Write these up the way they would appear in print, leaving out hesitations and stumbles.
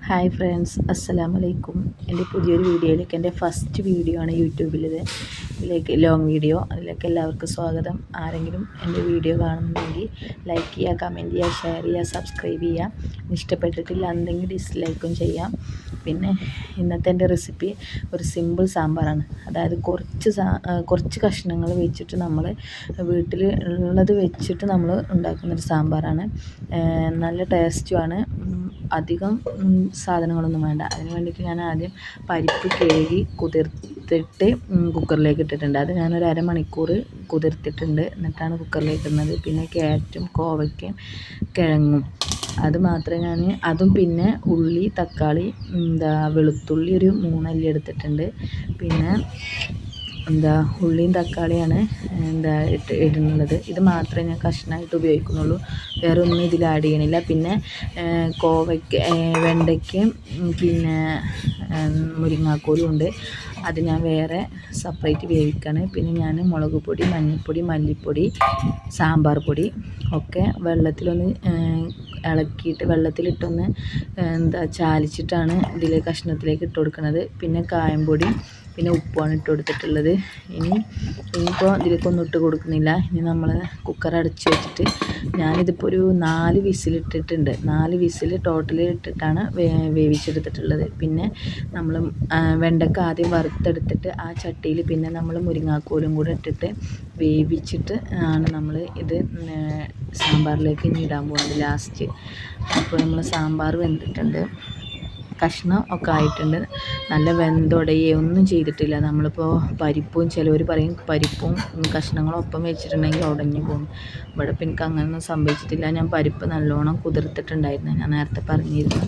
Hi friends, അസ്സലാമലൈക്കും. എൻ്റെ പുതിയൊരു വീഡിയോയിലേക്ക്, എൻ്റെ ഫസ്റ്റ് വീഡിയോ ആണ് യൂട്യൂബിലിത്. ഇതിലേക്ക് ലോങ് വീഡിയോ, അതിലേക്ക് എല്ലാവർക്കും സ്വാഗതം. ആരെങ്കിലും എൻ്റെ വീഡിയോ കാണുന്നുണ്ടെങ്കിൽ ലൈക്ക് ചെയ്യുക, കമൻറ്റ് ചെയ്യുക, ഷെയർ ചെയ്യുക, സബ്സ്ക്രൈബ് ചെയ്യുക. ഇഷ്ടപ്പെട്ടിട്ടില്ല എന്തെങ്കിലും ഡിസ്ലൈക്കും ചെയ്യാം. പിന്നെ ഇന്നത്തെ എൻ്റെ റെസിപ്പി ഒരു സിമ്പിൾ സാമ്പാറാണ്. അതായത് കുറച്ച് കഷ്ണങ്ങൾ വെച്ചിട്ട് നമ്മൾ വീട്ടിൽ ഉള്ളത് വെച്ചിട്ട് നമ്മൾ ഉണ്ടാക്കുന്നൊരു സാമ്പാറാണ്. നല്ല ടേസ്റ്റുമാണ്. അധികം സാധനങ്ങളൊന്നും വേണ്ട. അതിന് വേണ്ടിയിട്ട് ഞാൻ ആദ്യം പരിപ്പ് കഴുകി കുതിർത്തിട്ട് കുക്കറിലേക്ക് ഇട്ടിട്ടുണ്ട്. അത് ഞാനൊരു അരമണിക്കൂർ കുതിർത്തിട്ടുണ്ട്. എന്നിട്ടാണ് കുക്കറിലേക്ക് ഇടുന്നത്. പിന്നെ ക്യാരറ്റും കോവയ്ക്കയും കിഴങ്ങും അത് മാത്രമേ അതും പിന്നെ ഉള്ളി, തക്കാളി, വെളുത്തുള്ളി ഒരു 3 അല്ലി എടുത്തിട്ടുണ്ട്. പിന്നെ ഉള്ളിയും തക്കാളിയാണ് ഇടുന്നത്. ഇത് മാത്രമേ ഞാൻ കഷ്ണമായിട്ട് ഉപയോഗിക്കുന്നുള്ളൂ. വേറെ ഒന്നും ഇതിൽ ആഡ് ചെയ്യണില്ല. പിന്നെ വെണ്ടയ്ക്കയും പിന്നെ മുരിങ്ങാക്കോലും ഉണ്ട്. അത് ഞാൻ വേറെ സെപ്പറേറ്റ് വേവിക്കുകയാണ്. പിന്നെ ഞാൻ മുളക് പൊടി, മഞ്ഞൾപ്പൊടി, മല്ലിപ്പൊടി, സാമ്പാർ പൊടി ഒക്കെ വെള്ളത്തിലൊന്ന് ഇളക്കിയിട്ട് വെള്ളത്തിലിട്ടൊന്ന് ചാലിച്ചിട്ടാണ് ഇതിൽ കഷ്ണത്തിലേക്ക് ഇട്ട് കൊടുക്കുന്നത്. പിന്നെ കായംപൊടി, പിന്നെ ഉപ്പുമാണ് ഇട്ട് കൊടുത്തിട്ടുള്ളത്. ഇനിയിപ്പോൾ ഇതിലേക്കൊന്നും ഇട്ട് കൊടുക്കുന്നില്ല. ഇനി നമ്മൾ കുക്കർ അടച്ച് വെച്ചിട്ട് ഞാനിതിപ്പോൾ ഒരു 4 വിസിലിട്ടിട്ടുണ്ട്. 4 വിസിൽ ടോട്ടൽ ഇട്ടിട്ടാണ് വേവിച്ചെടുത്തിട്ടുള്ളത്. പിന്നെ നമ്മൾ വെണ്ടയ്ക്ക ആദ്യം വറുത്തെടുത്തിട്ട് ആ ചട്ടിയിൽ പിന്നെ നമ്മൾ മുരിങ്ങാക്കോലും കൂടെ ഇട്ടിട്ട് വേവിച്ചിട്ട് ആണ് നമ്മൾ ഇത് സാമ്പാറിലേക്ക് ഇനി ഇടാൻ പോകുന്നത് ലാസ്റ്റ്. അപ്പോൾ നമ്മൾ സാമ്പാർ വെന്തിട്ടുണ്ട്, കഷ്ണം ഒക്കെ ആയിട്ടുണ്ട്. നല്ല വെന്തുടയൊന്നും ചെയ്തിട്ടില്ല. നമ്മളിപ്പോൾ പരിപ്പും, ചിലവർ പറയും പരിപ്പും കഷ്ണങ്ങളും ഒപ്പം വെച്ചിട്ടുണ്ടെങ്കിൽ ഉടഞ്ഞു പോകും. ഇവിടെ ഇപ്പം എനിക്ക് അങ്ങനെയൊന്നും സംഭവിച്ചിട്ടില്ല. ഞാൻ പരിപ്പ് നല്ലോണം കുതിർത്തിട്ടുണ്ടായിരുന്നു, ഞാൻ നേരത്തെ പറഞ്ഞിരുന്നു.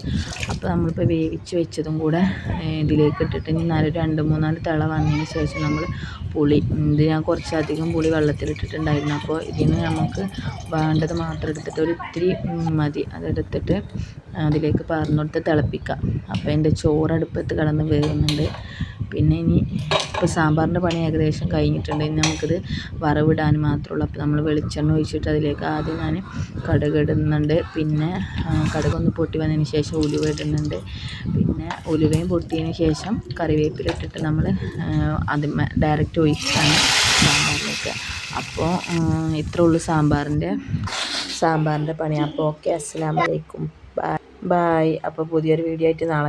അപ്പോൾ നമ്മളിപ്പോൾ വേവിച്ച് വെച്ചതും കൂടെ ഇതിലേക്ക് ഇട്ടിട്ട് ഇനി 2-3 തിള വന്നതിന് ശേഷം നമ്മൾ പുളി, ഇത് ഞാൻ കുറച്ചധികം പുളി വെള്ളത്തിലിട്ടിട്ടുണ്ടായിരുന്നു. അപ്പോൾ ഇതിന് നമുക്ക് വേണ്ടത് മാത്രം എടുത്തിട്ട് ഒരു ഇത്തിരി മതി, അതെടുത്തിട്ട് അതിലേക്ക് പറഞ്ഞെടുത്ത് തിളപ്പിക്കാം. അപ്പോൾ എൻ്റെ ചോറടുപ്പത്ത് കിടന്ന് വേകുന്നുണ്ട്. പിന്നെ ഇപ്പോൾ സാമ്പാറിൻ്റെ പണി ഏകദേശം കഴിഞ്ഞിട്ടുണ്ട്. ഇനി നമുക്കിത് വറവിടാൻ മാത്രമേ ഉള്ളൂ. അപ്പോൾ നമ്മൾ വെളിച്ചെണ്ണ ഒഴിച്ചിട്ട് അതിലേക്ക് ആദ്യം ഞാൻ കടുക് ഇടുന്നുണ്ട്. പിന്നെ കടുകൊന്ന് പൊട്ടി വന്നതിന് ശേഷം ഉലുവ ഇടുന്നുണ്ട്. പിന്നെ ഉലുവയും പൊട്ടിയതിന് ശേഷം കറിവേപ്പില ഇട്ടിട്ട് നമ്മൾ അതിൽ ഡയറക്റ്റ് ഒഴിച്ചാണ് സാമ്പാറിലേക്ക്. അപ്പോൾ ഇത്രേ ഉള്ളൂ സാമ്പാറിൻ്റെ പണി. അപ്പോൾ ഓക്കെ, അസ്സലാമു അലൈക്കും, ബായ്. അപ്പോൾ പുതിയൊരു വീഡിയോ ആയിട്ട് നാളെ